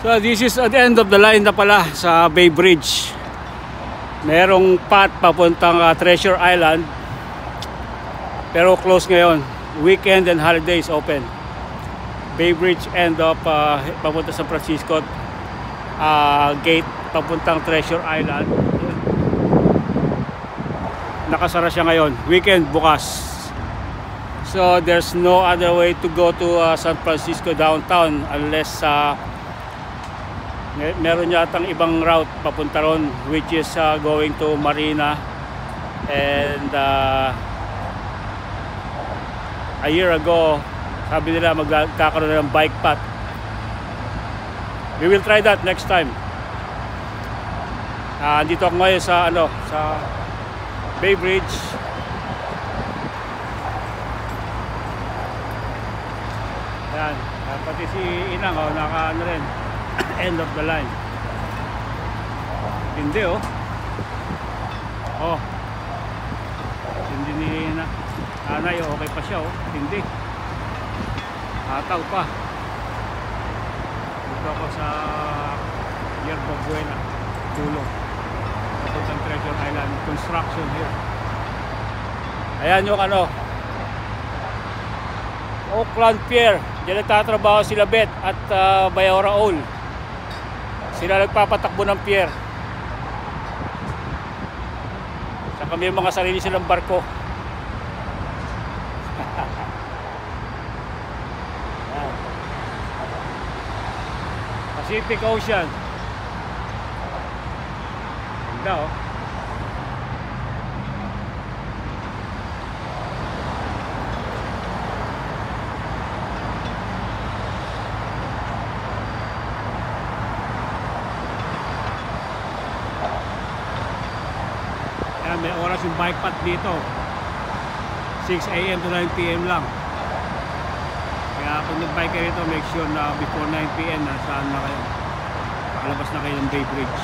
So this is at the end of the line na pala sa Bay Bridge. Merong path papuntang Treasure Island, pero close ngayon. Weekend and holidays open. Bay Bridge end of papunta San Francisco, gate papuntang Treasure Island. Nakasara siya ngayon. Weekend bukas. So there's no other way to go to San Francisco downtown unless meron yatang ibang route papunta ron, which is going to Marina. And a year ago sabi nila magkakaroon ng bike path. We will try that next time. Dito ako ngayon sa sa Bay Bridge. Yan, pati si Inang naka rin end of the line. Hindi hindi ni nanay, okay pa siya hindi hataw pa. Dito ako sa Yerba Buena tulong papuntang Treasure Island. Construction here. Ayan yung Oakland Pier. Diyan nagtatrabaho sila Bet at Bayora Owl. Sila nagpapatakbo ng pier. Saka may mga sarili silang barko. Pacific Ocean. Ganda may oras yung bike path dito, 6 AM to 9 PM lang. Kaya kung nag-bike kayo dito, make sure na before 9 PM nasaan na kayo, nakalabas na kayo ng Bay Bridge.